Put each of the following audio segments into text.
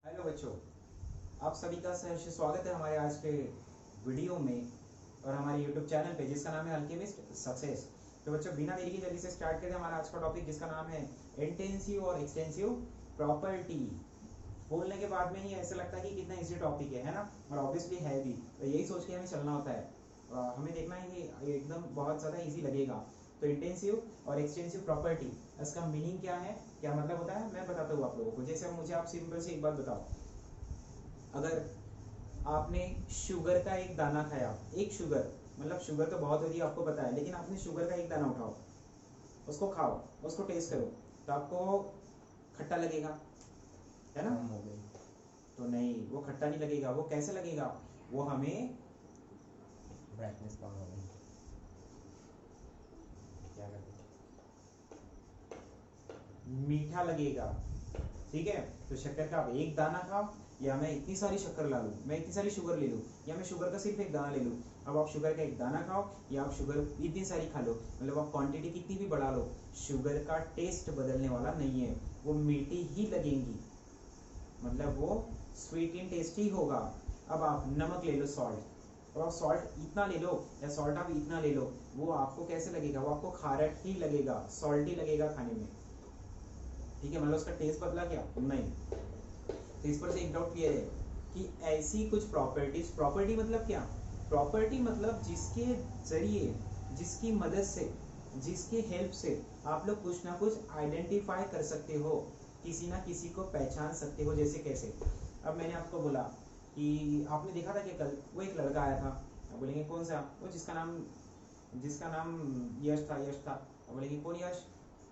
Hello बच्चों, आप सभी का सहर्ष स्वागत है हमारे आज के वीडियो में और हमारे यूट्यूब चैनल पे जिसका नाम है अल्केमिस्ट सक्सेस। तो बच्चों बिना देरी की जल्दी से स्टार्ट करते हैं हमारा आज का टॉपिक जिसका नाम है इंटेंसिव और एक्सटेंसिव प्रॉपर्टी। बोलने के बाद में ही ऐसा लगता है कि कितना इजी टॉपिक है ना, और ऑब्वियसली है भी। तो यही सोच के हमें चलना होता है, हमें देखना है कि एकदम बहुत ज़्यादा ईजी लगेगा। तो इंटेंसिव और एक्सटेंसिव प्रॉपर्टी, इसका मीनिंग क्या है, क्या मतलब होता है, मैं बताता हूँ आप लोगों को। जैसे मुझे आप सिंपल से एक बात बताओ, अगर आपने शुगर का एक दाना खाया, एक शुगर, मतलब शुगर तो बहुत होती है आपको पता है, लेकिन आपने शुगर का एक दाना उठाओ, उसको खाओ, उसको टेस्ट करो, तो आपको खट्टा लगेगा, है ना? हो गई। तो नहीं, वो खट्टा नहीं लगेगा। वो कैसे लगेगा? वो हमें ब्राइटनेस कम हो गई। क्या कर मीठा लगेगा। ठीक है, तो शक्कर का आप एक दाना खाओ, या मैं इतनी सारी शक्कर ला लूं, मैं इतनी सारी शुगर ले लूं, या मैं शुगर का सिर्फ एक दाना ले लूं। अब आप शुगर का एक दाना खाओ या आप शुगर इतनी सारी खा लो, मतलब आप क्वांटिटी कितनी भी बढ़ा लो, शुगर का टेस्ट बदलने वाला नहीं है। वो मीठी ही लगेंगी, मतलब वो स्वीट इन टेस्ट ही होगा। अब आप नमक ले लो, सॉल्ट, और आप सॉल्ट इतना ले लो या सॉल्ट आप इतना ले लो, वो आपको कैसे लगेगा? वो आपको खारट ही लगेगा, सॉल्टी लगेगा खाने में। ठीक है, मतलब उसका टेस्ट बदला क्या? नहीं। तो इस पर से एक डाउट क्लियर है कि ऐसी कुछ प्रॉपर्टीज, प्रॉपर्टी मतलब क्या? प्रॉपर्टी मतलब जिसके जरिए, जिसकी मदद से, जिसकी हेल्प से आप लोग कुछ ना कुछ आइडेंटिफाई कर सकते हो, किसी ना किसी को पहचान सकते हो। जैसे कैसे? अब मैंने आपको बोला कि आपने देखा था कि कल वो एक लड़का आया था। आप बोलेंगे कौन सा? वो जिसका नाम यश था, यश था। आप बोलेंगे कौन यश?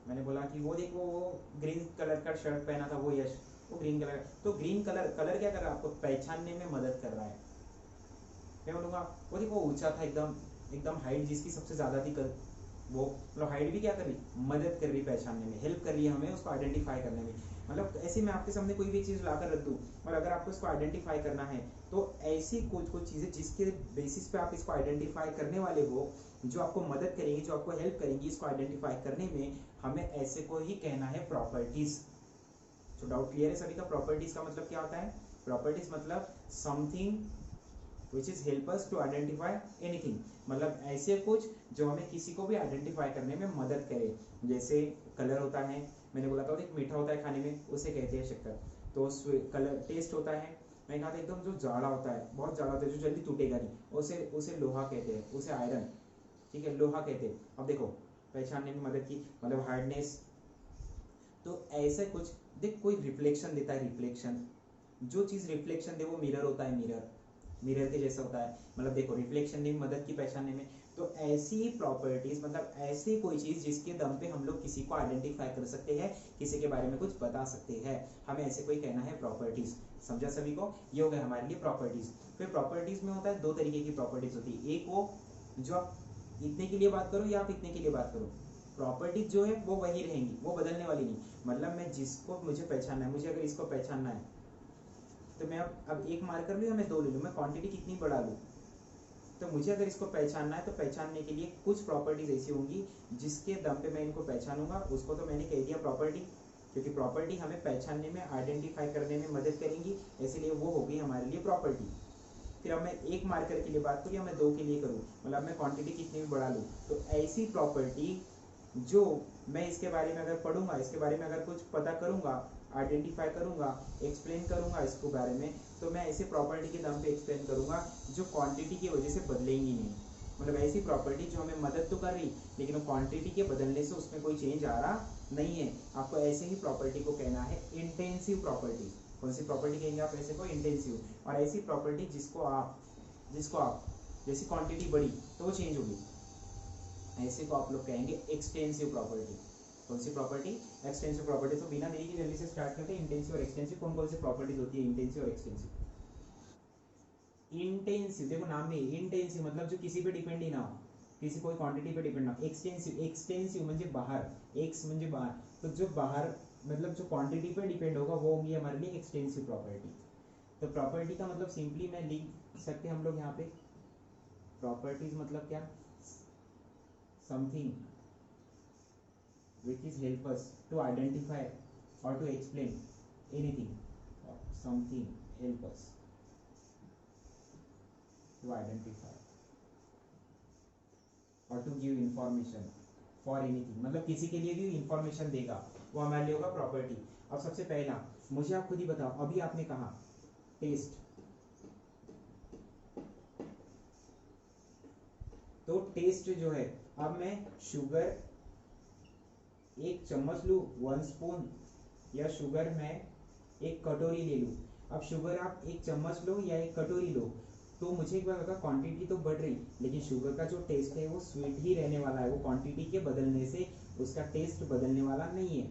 मैंने बोला कि वो देखो, वो ग्रीन कलर का शर्ट पहना था, वो यश, वो ग्रीन कलर। तो ग्रीन कलर, कलर क्या कर रहा है? आपको पहचानने में मदद कर रहा है। मैं बोलूंगा वो देखो ऊंचा था एकदम, एकदम हाइट जिसकी सबसे ज्यादा थी कल, वो मतलब हाइट भी क्या कर रही, मदद कर रही पहचानने में, हेल्प कर रही है हमें उसको आइडेंटिफाई करने में। मतलब ऐसे मैं आपके सामने कोई भी चीज लाकर रख दूं, और अगर आपको इसको आइडेंटिफाई करना है तो ऐसी कुछ कुछ चीजें जिसके बेसिस पे आप इसको आइडेंटिफाई करने वाले हो, जो आपको मदद करेंगी, जो आपको हेल्प करेंगी इसको आइडेंटिफाई करने में, हमें ऐसे को ही कहना है प्रॉपर्टीज। तो डाउट क्लियर है सभी का? प्रॉपर्टीज का मतलब क्या होता है? प्रॉपर्टीज मतलब something which is help us to identify anything, मतलब ऐसे कुछ जो हमें किसी को भी आइडेंटिफाई करने में मदद करे। जैसे कलर होता है, मैंने बोला था एक मीठा होता है खाने में, उसे कहते हैं शक्कर। तो कलर टेस्ट होता है, मैं कहा था एकदम जो जाड़ा होता है, बहुत जाड़ा होता है, जो जल्दी टूटेगा नहीं, उसे उसे लोहा कहते हैं, उसे आयरन, ठीक है, लोहा कहते हैं। अब देखो, पहचानने में मदद की, मतलब हार्डनेस। तो ऐसे कुछ देख, कोई रिफ्लेक्शन देता है, रिफ्लेक्शन, जो चीज रिफ्लेक्शन दे वो मिरर होता है, मिरर, मिरर के जैसा होता है। मतलब देखो, रिफ्लेक्शन ने मदद की पहचानने में। तो ऐसी प्रॉपर्टीज, मतलब ऐसी कोई चीज जिसके दम पे हम लोग किसी को आइडेंटिफाई कर सकते हैं, किसी के बारे में कुछ बता सकते हैं, हमें ऐसे कोई कहना है प्रॉपर्टीज। समझा सभी को? ये हो गया हमारे लिए प्रॉपर्टीज। फिर प्रॉपर्टीज में होता है दो तरीके की प्रॉपर्टीज होती है। एक वो जो आप इतने के लिए बात करो या आप इतने के लिए बात करो, प्रॉपर्टीज जो है वो वही रहेंगी, वो बदलने वाली नहीं। मतलब मैं जिसको मुझे पहचानना है, मुझे अगर इसको पहचानना है, तो मैं अब एक मार्कर लूँ या मैं दो ले लूँ, मैं क्वांटिटी कितनी बढ़ा लूँ, तो मुझे अगर इसको पहचानना है तो पहचानने के लिए कुछ प्रॉपर्टीज ऐसी होंगी जिसके दम पे मैं इनको पहचानूंगा। उसको तो मैंने कह दिया प्रॉपर्टी, क्योंकि प्रॉपर्टी हमें पहचानने में, आइडेंटिफाई करने में मदद करेंगी, इसलिए वो होगी हमारे लिए प्रॉपर्टी। फिर अब मैं एक मार्कर के लिए बात करूँ या मैं दो के लिए करूँ, मतलब मैं क्वांटिटी कितनी भी बढ़ा लूँ, तो ऐसी प्रॉपर्टी जो मैं इसके बारे में अगर पढ़ूंगा, इसके बारे में अगर कुछ पता करूंगा, आइडेंटिफाई करूंगा, एक्सप्लेन करूंगा इसको बारे में, तो मैं ऐसी प्रॉपर्टी के दम पे एक्सप्लेन करूंगा जो क्वांटिटी की वजह से बदलेंगी नहीं। मतलब ऐसी प्रॉपर्टी जो हमें मदद तो कर रही, लेकिन वो क्वांटिटी के बदलने से उसमें कोई चेंज आ रहा नहीं है। आपको ऐसे ही प्रॉपर्टी को कहना है इंटेंसिव प्रॉपर्टी। कौन सी प्रॉपर्टी कहेंगे आप ऐसे को? इंटेंसिव। और ऐसी प्रॉपर्टी जिसको आप जैसी क्वांटिटी बढ़ी तो वो चेंज होगी, ऐसे को आप लोग कहेंगे एक्सटेंसिव प्रॉपर्टी। कौन सी प्रॉपर्टी? Extensive property. तो बिना देरी की जल्दी से स्टार्ट करते हैं। इंटेंसिव और एक्सटेंसिव कौन कौन सी प्रॉपर्टीज होती है? इंटेंसिव और एक्सटेंसिव। इंटेंसिव, देखो नाम में इंटेंसिव मतलब जो किसी पे डिपेंड ही ना हो, किसी कोई क्वांटिटी पे डिपेंड ना हो। एक्सटेंसिव, एक्सटेंसिव म्हणजे बाहर, एक्स म्हणजे बाहर, तो जो बाहर मतलब जो क्वांटिटी पे डिपेंड होगा वो होगी हमारे लिए एक्सटेंसिव प्रॉपर्टी। तो प्रॉपर्टी का मतलब सिंपली मैं लिख सकते हैं हम लोग यहाँ पे, प्रॉपर्टीज मतलब क्या? Something which is help us to identify or to explain anything, something help us to identify or to give information for anything, मतलब किसी के लिए भी इंफॉर्मेशन देगा, वो हमारे लिए होगा प्रॉपर्टी। अब सबसे पहला मुझे आप खुद ही बताओ, अभी आपने कहा टेस्ट, तो टेस्ट जो है, अब मैं शुगर एक चम्मच लूं 1 स्पून, या शुगर मैं एक कटोरी ले लूं। अब शुगर आप एक चम्मच लो या एक कटोरी लो, तो मुझे एक बार लगा क्वांटिटी तो बढ़ रही, लेकिन शुगर का जो टेस्ट है वो स्वीट ही रहने वाला है, वो क्वांटिटी के बदलने से उसका टेस्ट बदलने वाला नहीं है।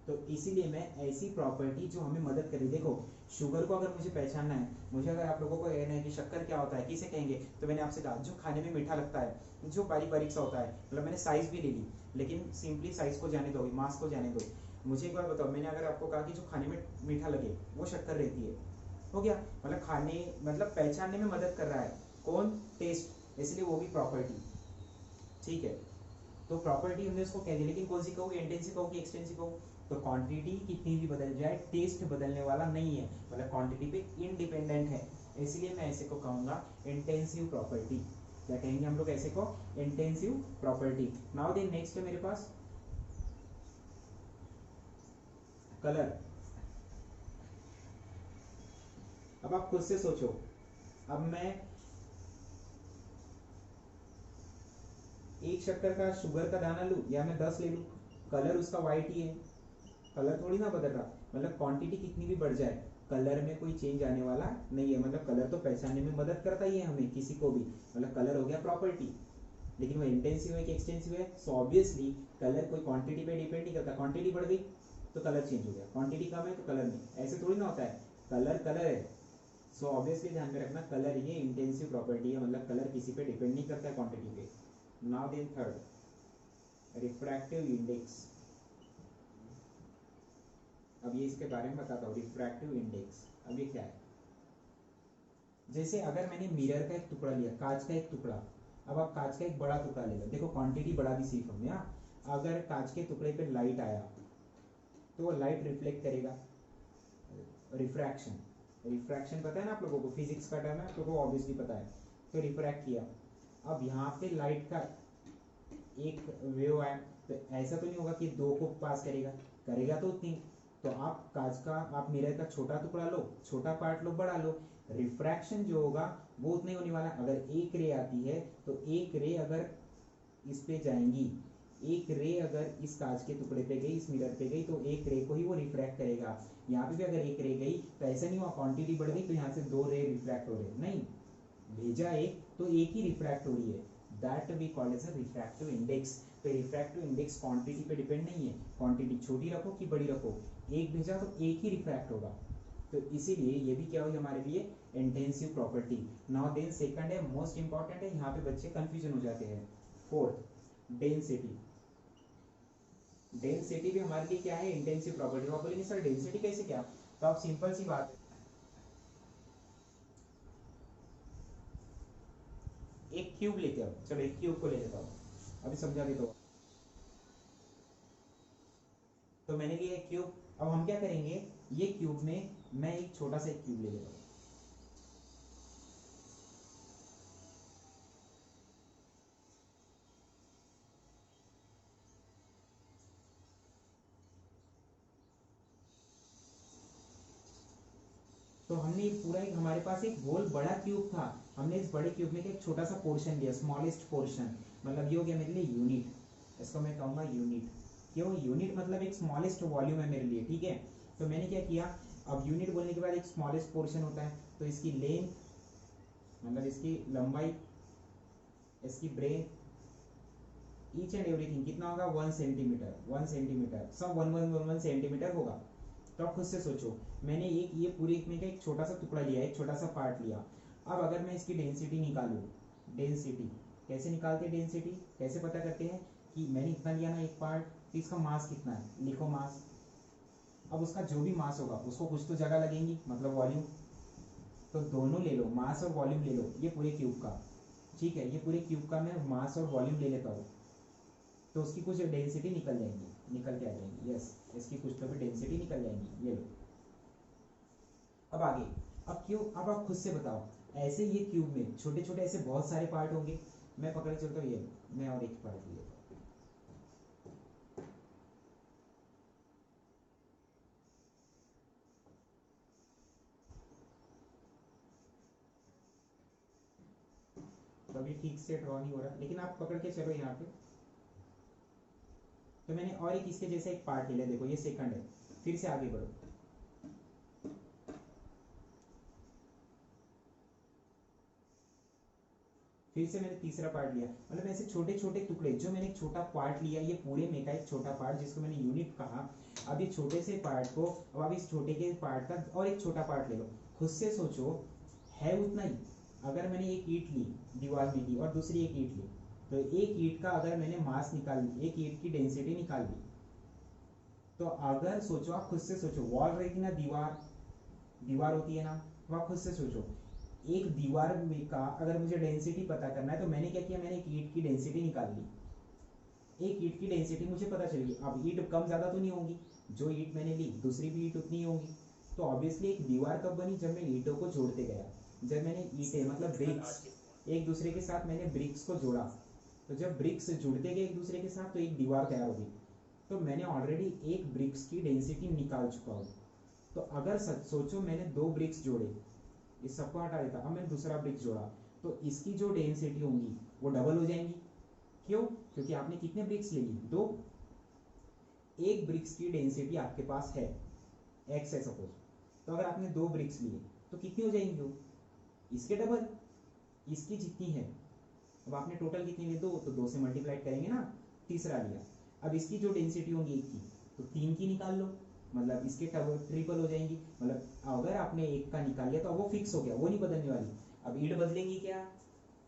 तो इसीलिए मैं ऐसी प्रॉपर्टी जो हमें मदद करे, देखो शुगर को अगर मुझे पहचानना है, मुझे अगर आप लोगों को कहना है कि शक्कर क्या होता है, किसे कहेंगे, तो मैंने आपसे कहा जो खाने में मीठा लगता है, जो बारीक बारीक सा होता है, मतलब मैंने साइज भी ले ली, लेकिन सिंपली साइज को जाने दो, मास को जाने दो। मुझे एक बार बताओ, मैंने अगर आपको कहा कि जो खाने में मीठा लगे वो शक्कर रहती है, हो गया, मतलब खाने मतलब पहचानने में मदद कर रहा है कौन, टेस्ट, इसलिए वो भी प्रॉपर्टी, ठीक है। तो प्रॉपर्टी हमने उसको कह दिया, लेकिन कौन सी कहूँ, इंटेंसिव कहूँ कि एक्सटेंसिव कहूँ, तो क्वांटिटी कितनी भी बदल जाए टेस्ट बदलने वाला नहीं है, मतलब क्वांटिटी पे इंडिपेंडेंट है, इसलिए मैं ऐसे को कहूंगा इंटेंसिव प्रॉपर्टी। क्या कहेंगे हम लोग ऐसे को, intensive property. Now then next है मेरे पास कलर। अब आप खुद से सोचो, अब मैं एक शक्कर का शुगर का दाना लूं या मैं 10 ले लूं, कलर उसका व्हाइट ही है, कलर थोड़ी ना बदल रहा, मतलब क्वांटिटी कितनी भी बढ़ जाए कलर में कोई चेंज आने वाला नहीं है, मतलब कलर तो पहचानने में मदद करता ही है हमें किसी को भी, मतलब कलर हो गया प्रॉपर्टी। लेकिन वो इंटेंसिव है कि एक्सटेंसिव है, सो ऑब्वियसली कलर कोई क्वांटिटी पे डिपेंड नहीं करता, क्वांटिटी बढ़ गई तो कलर चेंज हो गया, क्वांटिटी कम है तो कलर नहीं, ऐसे थोड़ी ना होता है, कलर कलर है। सो ऑब्वियसली ध्यान में रखना, कलर ये इंटेंसिव प्रॉपर्टी है, मतलब कलर किसी पे डिपेंड नहीं करता है क्वांटिटी पे। Now then third refractive index. अब ये इसके बारे में बताता हूँ, रिफ्रैक्टिव इंडेक्स। अब ये क्या है, जैसे अगर मैंने मिरर का एक टुकड़ा लिया, कांच का एक टुकड़ा, अब आप कांच का एक बड़ा टुकड़ा ले लो, देखो क्वांटिटी बढ़ा दी सिर्फ हमने, अगर कांच के टुकड़े पे लाइट आया तो वो लाइट रिफ्लेक्ट करेगा, रिफ्रैक्शन, रिफ्रैक्शन पता है ना आप लोगों को, फिजिक्स का टर्म है, आप लोगों को ऑब्वियसली पता है। तो रिफ्रैक्ट किया, अब यहाँ पे लाइट का एक वेव आया, तो ऐसा तो नहीं होगा कि दो को पास करेगा, करेगा तो उतनी, तो आप कांच का, आप मिरर का छोटा टुकड़ा लो, छोटा पार्ट लो, बड़ा लो, रिफ्रैक्शन जो होगा वो उतना ही होने वाला। अगर एक रे आती है तो एक रे अगर इस पे जाएंगी, एक रे अगर इस कांच के टुकड़े पे गई, इस मिरर पे गई, तो एक रे को ही वो रिफ्रैक्ट करेगा। यहाँ पे भी अगर एक रे गई तो ऐसा नहीं हुआ क्वांटिटी बढ़ गई तो यहाँ से 2 रे रिफ्रैक्ट हो रहे, नहीं, भेजा एक तो एक ही रिफ्रैक्ट हो रही है, that we call as a refractive index. तो रिफ्रैक्टिव इंडेक्स क्वांटिटी पे डिपेंड नहीं है, क्वांटिटी छोटी रखो कि बड़ी रखो, एक भेजा तो एक ही रिफ्रैक्ट होगा, तो इसीलिए ये भी क्या हुई हमारे लिए, intensive property. Now then second है, मोस्ट इंपॉर्टेंट है, यहाँ पे बच्चे कंफ्यूजन हो जाते हैं। Fourth density. डेंसिटी भी हमारे लिए क्या है, इंटेंसिव प्रॉपर्टी। आप बोलेंगे सर डेंसिटी कैसे क्या, तो आप सिंपल सी बात है, एक क्यूब लेते हो, चलो एक क्यूब को ले लेता हूँ, अभी समझा देता हूँ। तो मैंने लिया एक क्यूब, अब हम क्या करेंगे, ये क्यूब में मैं एक छोटा सा एक क्यूब ले लेता हूँ, तो हमने पूरा एक, हमारे पास एक गोल बड़ा क्यूब था, हमने इस बड़े क्यूब में एक छोटा सा पोर्शन लिया, स्मॉलेस्ट पोर्शन, मतलब ये हो गया मेरे लिए यूनिट, इसको मैं कहूँगा यूनिट। क्यों यूनिट, मतलब एक स्मॉलेस्ट वॉल्यूम है मेरे लिए, ठीक है। तो मैंने क्या किया, अब यूनिट बोलने के बाद एक स्मॉलेस्ट पोर्शन होता है, तो इसकी लेंथ, मतलब इसकी लंबाई, इसकी ब्रेथ, ईच एंड एवरीथिंग कितना होगा, 1 सेंटीमीटर, 1 सेंटीमीटर, सब 1 सेंटीमीटर होगा। तो आप खुद से सोचो, मैंने एक ये पूरे में का एक छोटा सा टुकड़ा लिया, एक छोटा सा पार्ट लिया, अब अगर मैं इसकी डेंसिटी निकालूं, डेंसिटी कैसे निकालते हैं, डेंसिटी कैसे पता करते हैं, कि मैंने इतना लिया ना एक पार्ट, तो इसका मास कितना है, लिखो मास। अब उसका जो भी मास होगा उसको कुछ तो जगह लगेंगी, मतलब वॉल्यूम, तो दोनों ले लो, मास और वॉल्यूम ले लो, ये पूरे क्यूब का, ठीक है, ये पूरे क्यूब का मैं मास और वॉल्यूम ले लेता हूँ, तो उसकी कुछ डेंसिटी निकल जाएंगी, निकल के आ जाएंगी, यस, इसकी कुछ तो भी डेंसिटी निकल जाएंगी, ये लो। अब आगे, अब क्यों, अब आप खुद से बताओ, ऐसे ये क्यूब में छोटे छोटे ऐसे बहुत सारे पार्ट होंगे। मैं पकड़ चलता हूँ, ये मैं और एक पार्ट लेता हूँ। तो अभी ठीक से ड्रॉ नहीं हो रहा, लेकिन आप पकड़ के चलो यहाँ पे। तो मैंने और एक इसके जैसा एक पार्ट ले लिया, देखो ये सेकंड है, फिर से आगे बढ़ो। फिर से मैंने तीसरा पार्ट लिया, मतलब ऐसे छोटे छोटे टुकड़े, जो मैंने एक छोटा पार्ट लिया, ये पूरे में का एक छोटा पार्ट जिसको मैंने यूनिट कहा। अब ये छोटे से पार्ट को, अब आप इस छोटे के पार्ट का और एक छोटा पार्ट ले लो, खुद से सोचो है उतना ही। अगर मैंने एक ईंट ली, दीवार में ली, और दूसरी एक ईंट ली, तो एक ईंट का अगर मैंने मास निकाल ली, एक ईंट की डेंसिटी निकाल ली, तो अगर सोचो, आप खुद से सोचो, वॉल रहेगी ना, दीवार, दीवार होती है ना, तो आप खुद से सोचो, एक दीवार में का अगर मुझे डेंसिटी पता करना है, तो मैंने क्या किया, मैंने एक ईंट की डेंसिटी निकाल ली। एक ईंट की डेंसिटी मुझे पता चली। अब ईंट कम ज्यादा तो नहीं होगी, जो ईंट मैंने ली दूसरी भी ईंट उतनी ही होगी। तो ऑब्वियसली एक दीवार कब बनी, जब मैं ईंटों को जोड़ते गया, जब मैंने ईंटें मतलब ब्रिक्स एक दूसरे के साथ मैंने ब्रिक्स को जोड़ा। तो जब ब्रिक्स जुड़ते गए एक दूसरे के साथ, तो एक दीवार तैयार होगी। तो मैंने ऑलरेडी एक ब्रिक्स की डेंसिटी निकाल चुका हूँ। तो अगर सोचो मैंने दो ब्रिक्स जोड़े, इस सबको हटा देता, अब मैंने दूसरा ब्रिक जोड़ा, तो इसकी जो डेंसिटी होंगी वो डबल हो जाएंगी। क्यों? क्योंकि आपने कितने ब्रिक्स ले ली, दो। एक ब्रिक्स की डेंसिटी आपके पास है एक्स है सपोज, तो अगर आपने दो ब्रिक्स लिए तो कितनी हो जाएंगी वो, इसके डबल, इसकी जितनी है। अब आपने टोटल कितनी ली, दो, तो दो से मल्टीप्लाई करेंगे ना, तीसरा लिया। अब इसकी जो डेंसिटी होगी एक की, तो तीन की निकाल लो, मतलब इसके ट्रिपल हो जाएंगी। मतलब अगर आपने एक का निकाल लिया तो अब वो फिक्स हो गया, वो नहीं बदलने वाली। अब ईंट बदलेंगी क्या,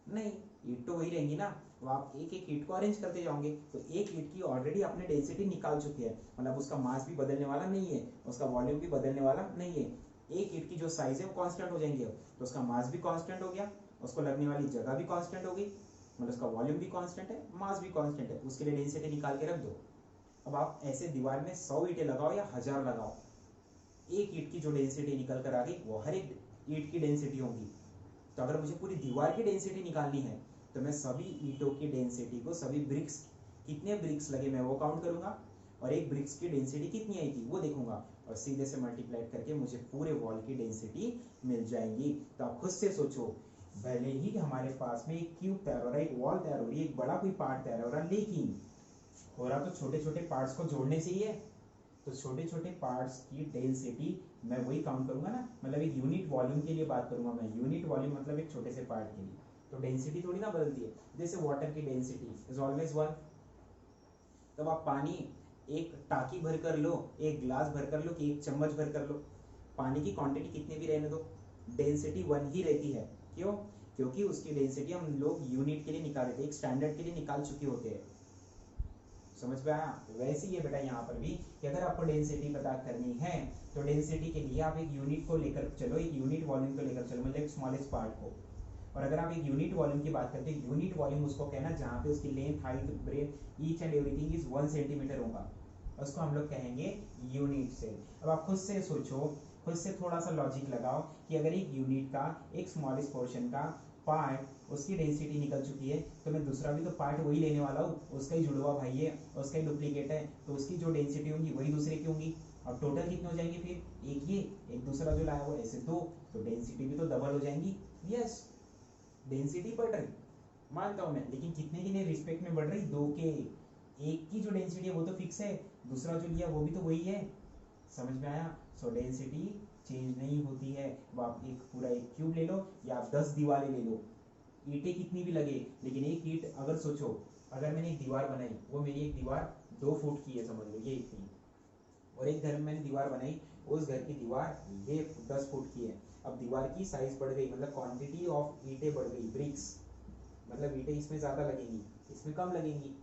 नहीं, ईंट तो वही रहेंगी ना। तो आप एक एक ईंट को अरेंज करते जाओगे, तो एक ईंट की ऑलरेडी आपने डेंसिटी निकाल चुकी है, मतलब उसका मास भी बदलने वाला नहीं है, उसका वॉल्यूम भी बदलने वाला नहीं है। एक ईंट की जो साइज है वो कांस्टेंट हो जाएंगे, तो उसका मास भी कांस्टेंट हो गया, उसको लगने वाली जगह भी कांस्टेंट हो गई, मतलब उसका वॉल्यूम भी कांस्टेंट है, मास भी कांस्टेंट है, उसके लिए डेंसिटी निकाल के रख दो। अब आप ऐसे दीवार में 100 ईंटें लगाओ या 1000 लगाओ, एक ईंट की जो डेंसिटी निकल कर आ गई वो हर एक ईंट की डेंसिटी होगी। तो अगर मुझे पूरी दीवार की डेंसिटी निकालनी है, तो मैं सभी ईंटों की डेंसिटी को, सभी ब्रिक्स, कितने ब्रिक्स लगे मैं वो काउंट करूंगा, और एक ब्रिक्स की डेंसिटी कितनी आई थी वो देखूंगा, और सीधे से मल्टीप्लाई करके मुझे पूरे वॉल की डेंसिटी मिल जाएंगी। तो आप खुद से सोचो, भले ही हमारे पास में एक क्यूब तैयार हो रहा है, एक वॉल तैयार हो रही है, एक बड़ा कोई पार्ट तैयार हो रहा है, लेकिन हो रहा तो छोटे छोटे पार्ट्स को जोड़ने से ही है। तो छोटे छोटे पार्ट्स की डेंसिटी मैं वही काउंट करूंगा ना, मतलब एक यूनिट वॉल्यूम के लिए बात करूंगा मैं, यूनिट वॉल्यूम मतलब एक छोटे से पार्ट के लिए। तो डेंसिटी थोड़ी ना बदलती है, जैसे वाटर की डेंसिटी इज ऑलवेज वन। तब आप पानी एक टाकी भर कर लो, एक ग्लास भर कर लो, कि एक चम्मच भर कर लो, पानी की क्वांटिटी कितनी भी रहने दो, डेंसिटी वन ही रहती है। क्यों? क्योंकि उसकी डेंसिटी हम लोग यूनिट के लिए निकाल देते हैं, एक स्टैंडर्ड के लिए निकाल चुके होते हैं। समझ में आया? वैसे ही है बेटा यहाँ पर भी, कि अगर आपको डेंसिटी पता करनी है, तो डेंसिटी के लिए आप एक यूनिट को लेकर चलो, एक यूनिट वॉल्यूम को लेकर चलो, मतलब एक स्मॉलेस्ट पार्ट को। और अगर आप एक यूनिट वॉल्यूम की बात करते हैं, यूनिट वॉल्यूम उसको कहना जहाँ पे उसकी length, height, breadth, each and everything is 1 centimetre होगा, उसको हम लोग कहेंगे यूनिट से। अब आप खुद से सोचो, खुद से थोड़ा सा लॉजिक लगाओ, कि अगर एक यूनिट का, एक स्मॉलेस्ट पोर्शन का पार्ट, उसकी डेंसिटी निकल चुकी है, तो मैं दूसरा भी तो पार्ट वही लेने वाला हूँ, उसका ही जुड़वा भाई है, उसका ही डुप्लीकेट है, तो उसकी जो डेंसिटी होगी वही दूसरे की होगी। अब टोटल कितने हो जाएंगे फिर, एक ये, एक दूसरा जो लाया वो, ऐसे दो, तो डेंसिटी भी तो डबल हो जाएंगी। यस, डेंसिटी बढ़ रही, मानता हूं मैं, लेकिन कितने की रिस्पेक्ट में बढ़ रही, दो के। एक की जो डेंसिटी है वो तो फिक्स है, दूसरा जो लिया वो भी तो वही है। समझ में आया? सो डेंसिटी चेंज नहीं होती है। वो आप एक पूरा एक क्यूब ले लो, या आप 10 दीवारें ले लो, ईंटें कितनी भी लगे, लेकिन एक ईंट, अगर सोचो, अगर मैंने एक दीवार बनाई, वो मेरी एक दीवार 2 फुट की है, समझ लो ये इतनी, और एक घर में मैंने दीवार बनाई, उस घर की दीवार ये 10 फुट की है। अब दीवार की साइज बढ़ गई, मतलब क्वांटिटी ऑफ ईंटें बढ़ गई, ब्रिक्स, मतलब ईंटें इसमें ज्यादा लगेंगी, इसमें कम लगेंगी।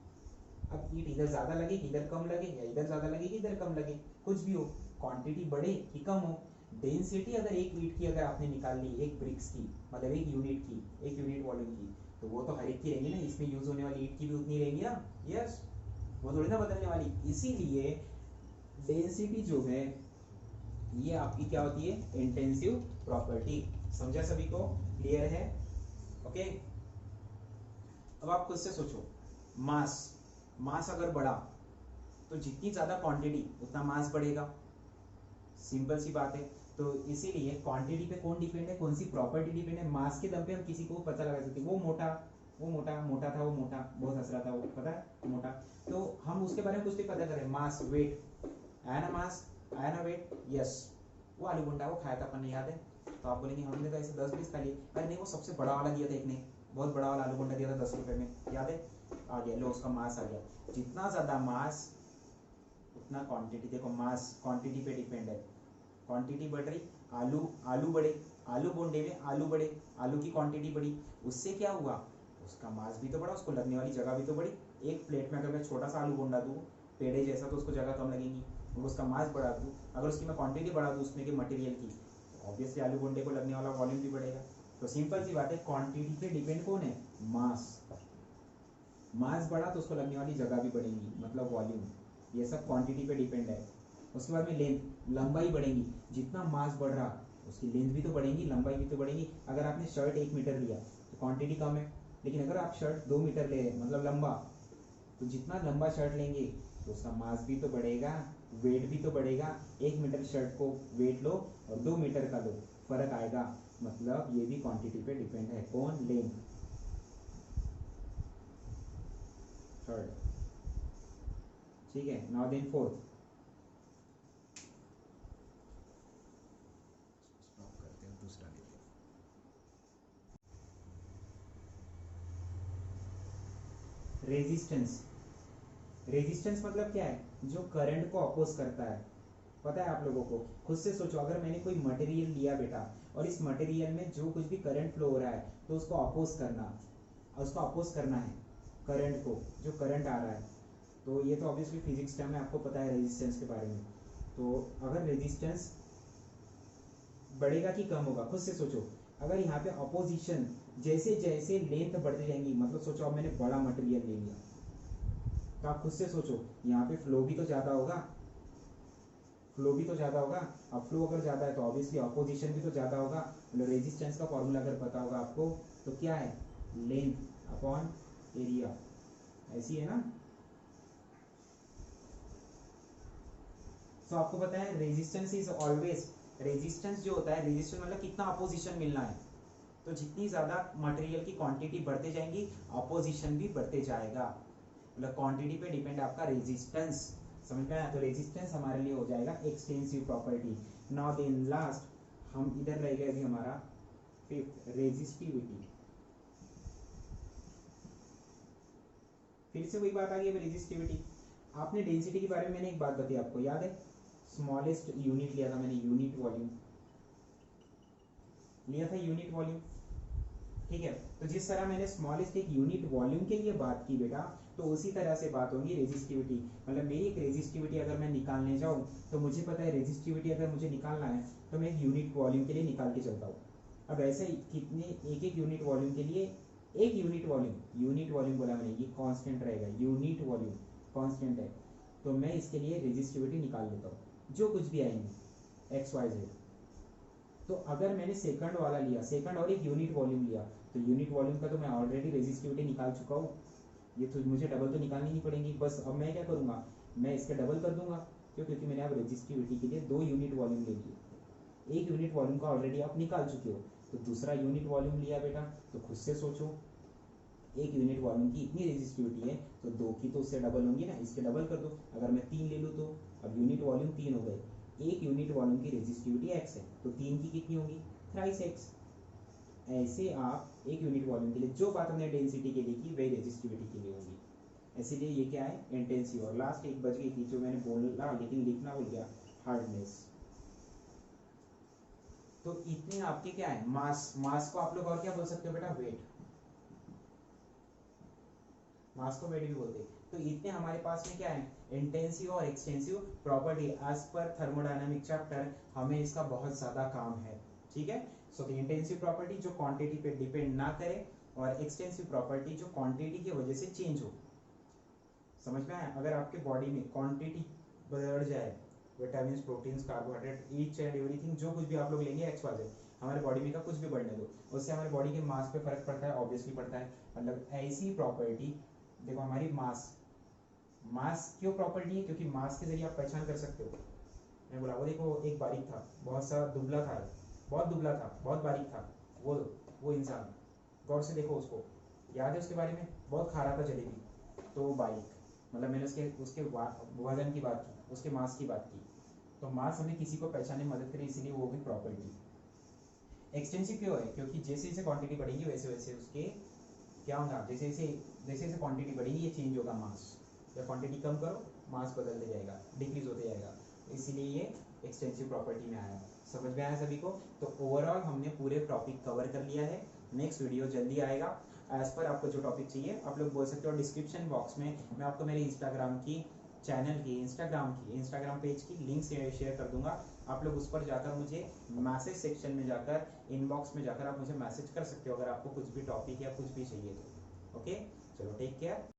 अब ईंट इधर ज्यादा लगेगी, इधर कम लगे, या इधर ज्यादा लगेगी, इधर कम लगे, कुछ भी हो, क्वांटिटी बढ़े कि कम हो, डेंसिटी अगर एक ईंट की अगर आपने निकाल ली, एक ब्रिक्स की, मतलब एक यूनिट की, एक यूनिट वॉल्यूम की, तो वो तो हर एक की रहेंगी ना, इसमें यूज होने वाली ईंट की भी उतनी रहेंगी ना। यस, वो थोड़ी ना बदलने वाली। इसीलिए डेंसिटी जो है ये आपकी क्या होती है, इंटेंसिव प्रॉपर्टी। समझा सभी को, क्लियर है? ओके। अब आप खुद से सोचो, मास मास अगर बढ़ा तो जितनी ज्यादा क्वांटिटी उतना मास बढ़ेगा, सिंपल सी बात है। तो इसीलिए क्वांटिटी पे कौन डिपेंड है, कौन सी प्रॉपर्टी डिपेंड है, मास के दम पे हम किसी को पता लगा सकते हैं। वो मोटा मोटा था, वो मोटा बहुत हंस रहा था, वो पता है मोटा, तो हम उसके बारे में कुछ भी पता करें। मास, वेट आया ना, मास आया ना, वेट, यस। वो आलू भुंडा वो खाया था अपन ने, याद है? तो आप बोलेंगे हमने तो ऐसे 10-20 खा लिए। अरे नहीं, वो सबसे बड़ा वाला दिया था एक ने, बहुत बड़ा वाला आलू भुंडा दिया था 10 रुपए में, याद है? आ गया, लो उसका मास आ गया। जितना ज्यादा मास उतना क्वांटिटी। देखो मास क्वांटिटी पे डिपेंड है, क्वांटिटी बढ़ रही, आलू बढ़े, आलू बोंडे में आलू बढ़े, आलू की क्वांटिटी बढ़ी, उससे क्या हुआ, उसका मास भी तो बढ़ा, उसको लगने वाली जगह भी तो बढ़ी। एक प्लेट में अगर मैं छोटा सा आलू बोंडा दूँ पेड़े जैसा, तो उसको जगह कम लगेगी, और उसका मास बढ़ा दूँ, अगर उसकी मैं क्वांटिटी बढ़ा दूँ उसमें के मटेरियल की, ऑब्वियसली आलू बोंडे को लगने वाला वॉल्यूम भी बढ़ेगा। तो सिंपल सी बात है, क्वांटिटी पे डिपेंड कौन है, मास। मास बढ़ा तो उसको लगने वाली जगह भी बढ़ेगी, मतलब वॉल्यूम। ये सब क्वांटिटी पे डिपेंड है। उसके बाद में लेंथ, लंबाई बढ़ेगी, जितना मास बढ़ रहा उसकी लेंथ भी तो बढ़ेगी, लंबाई भी तो बढ़ेगी। अगर आपने शर्ट 1 मीटर लिया तो क्वांटिटी कम है, लेकिन अगर आप शर्ट 2 मीटर ले रहे हैं, मतलब लंबा, तो जितना लंबा शर्ट लेंगे तो उसका मास भी तो बढ़ेगा, वेट भी तो बढ़ेगा। 1 मीटर शर्ट को वेट लो और 2 मीटर का लो, फर्क आएगा। मतलब ये भी क्वांटिटी पे डिपेंड है, कौन, लेंथ। थर्ड, ठीक है। नाउ देन फोर्थ, स्टॉप करते हैं, दूसरा लेते हैं। रेजिस्टेंस। रेजिस्टेंस मतलब क्या है, जो करंट को अपोज करता है। पता है आप लोगों को? खुद से सोचो, अगर मैंने कोई मटेरियल लिया बेटा, और इस मटेरियल में जो कुछ भी करंट फ्लो हो रहा है, तो उसको अपोज करना, उसको अपोज करना है करंट को, जो करंट आ रहा है। तो ये तो ऑब्वियसली फिजिक्स टर्म में आपको पता है रेजिस्टेंस के बारे में। तो अगर रेजिस्टेंस बढ़ेगा कि कम होगा, खुद से सोचो। अगर यहाँ पे अपोजिशन, जैसे जैसे लेंथ बढ़ती जाएंगी, मतलब सोचो अब मैंने बड़ा मटेरियल ले लिया, तो आप खुद से सोचो यहाँ पे फ्लो भी तो ज़्यादा होगा, फ्लो भी तो ज़्यादा होगा। अब फ्लो अगर ज़्यादा है तो ऑब्वियसली अपोजिशन भी तो ज़्यादा होगा। मतलब रेजिस्टेंस का फॉर्मूला अगर पता होगा आपको, तो क्या है, लेंथ अपॉन एरिया, ऐसी है ना? तो आपको पता है रेजिस्टेंस इज ऑलवेज, रेजिस्टेंस जो होता है, रेजिस्टेंस मतलब कितना अपोजिशन मिलना है। तो जितनी ज़्यादा मटेरियल की क्वांटिटी बढ़ते जाएंगी, अपोजिशन भी बढ़ते जाएगा। मतलब क्वांटिटी पे डिपेंड है आपका रेजिस्टेंस, समझ में आया? तो रेजिस्टेंस हमारे लिए हो जाएगा extensive property. Now then last, हम इधर रह गए अभी हमारा फिफ्थ, रेजिस्टिविटी। फिर से वही बात आ गई अब, रेजिस्टिविटी। आपने डेंसिटी के बारे में मैंने एक बात बताई आपको, याद है? स्मॉलेस्ट यूनिट लिया था मैंने, यूनिट वॉल्यूम लिया था, यूनिट वॉल्यूम, ठीक है? तो जिस तरह मैंने स्मॉलेस्ट एक यूनिट वॉल्यूम के लिए बात की बेटा, तो उसी तरह से बात होगी रेजिस्टिविटी। मतलब मेरी एक रेजिस्टिविटी अगर मैं निकालने जाऊँ, तो मुझे पता है रेजिस्टिविटी अगर मुझे निकालना है तो मैं एक यूनिट वॉल्यूम के लिए निकाल के चलता हूँ। अब ऐसे कितने, एक एक यूनिट वॉल्यूम के लिए, एक यूनिट वॉल्यूम बोला मैंने, ये कांस्टेंट रहेगा, यूनिट वॉल्यूम कांस्टेंट है। तो मैं इसके लिए रेजिस्टिविटी निकाल लेता हूँ, जो कुछ भी आएंगे एक्स वाई जेड। तो अगर मैंने सेकंड वाला लिया, सेकंड और एक यूनिट वॉल्यूम लिया, तो यूनिट वॉल्यूम का तो मैं ऑलरेडी रेजिस्टिविटी निकाल चुका हूँ, ये तो मुझे डबल तो निकालनी नहीं पड़ेगी। बस अब मैं क्या करूँगा, मैं इसका डबल कर दूंगा। क्यों? क्योंकि मैंने अब रेजिस्टिविटी के लिए 2 यूनिट वॉल्यूम ले लिए, एक यूनिट वॉल्यूम का ऑलरेडी आप निकाल चुके हो, तो दूसरा यूनिट वॉल्यूम लिया बेटा। तो खुद से सोचो, एक यूनिट वॉल्यूम की इतनी रेजिस्टिविटी है, तो 2 की तो उससे डबल होंगी ना, इसके डबल कर दो। अगर मैं 3 ले लूँ तो अब यूनिट वॉल्यूम 3 हो गए, एक यूनिट वॉल्यूम की रेजिस्टिविटी एक्स है, तो 3 की कितनी होगी, थ्राइस एक्स। ऐसे आप एक यूनिट वॉल्यूम के लिए जो बात हमने डेंसिटी के लिए की, वही रेजिस्टिविटी के लिए होगी। इसीलिए ये क्या है, इंटेंसिव। और लास्ट एक बच गई थी जो मैंने बोला लेकिन लिखना भूल गया, हार्डनेस। तो इतने आपके क्या है, मास, मास को आप लोग और क्या बोल सकते हो बेटा, वेट, मास को वेट भी बोलते हैं। तो इतने हमारे पास में क्या है, इंटेंसिव और extensive property. As per thermodynamic chapter हमें इसका बहुत ज्यादा काम है, ठीक है? सो द इंटेंसिव प्रॉपर्टी जो क्वांटिटी पे डिपेंड ना करे, और एक्सटेंसिव प्रॉपर्टी जो क्वांटिटी की वजह से चेंज हो। समझ में आया? अगर आपके बॉडी में क्वांटिटी बढ़ जाए, vitamin, proteins, carbohydrate, each and everything, जो कुछ भी आप लोग लेंगे XYZ, हमारे बॉडी में का कुछ भी बढ़ने दो, उससे हमारे बॉडी के मास पे फर्क पड़ता है, ऑब्वियसली पड़ता है। मतलब ऐसी प्रॉपर्टी, देखो हमारी मास क्यों प्रॉपर्टी है, क्योंकि मास के जरिए आप पहचान कर सकते हो। मैं बोला वो देखो एक बारीक था, बहुत सा दुबला था, बहुत दुबला था, बहुत बारीक था, वो इंसान, गौर से देखो उसको, याद है उसके बारे में, बहुत खा रहा था जलेबी, तो वो बारीक, मतलब मैंने उसके उसके वजन की बात की, उसके मास की बात की। तो मास हमें किसी को पहचानने में मदद करे, इसीलिए वो भी प्रॉपर्टी। एक्सटेंसिव क्यों है, क्योंकि जैसे जैसे क्वांटिटी बढ़ेगी वैसे वैसे उसके क्या होगा, जैसे जैसे क्वांटिटी बढ़ेगी ये चेंज होगा मास, या क्वांटिटी कम करो मास बदलते जाएगा, डिक्रीज होते जाएगा, इसीलिए ये एक्सटेंसिव प्रॉपर्टी में आया। समझ में आया सभी को? तो ओवरऑल हमने पूरे टॉपिक कवर कर लिया है। नेक्स्ट वीडियो जल्दी आएगा। एज पर आपको जो टॉपिक चाहिए आप लोग बोल सकते हो, डिस्क्रिप्शन बॉक्स में मैं आपको मेरे इंस्टाग्राम की चैनल की इंस्टाग्राम पेज की लिंक शेयर कर दूंगा। आप लोग उस पर जाकर मुझे मैसेज सेक्शन में जाकर, इनबॉक्स में जाकर आप मुझे मैसेज कर सकते हो अगर आपको कुछ भी टॉपिक या कुछ भी चाहिए तो। ओके, चलो टेक केयर।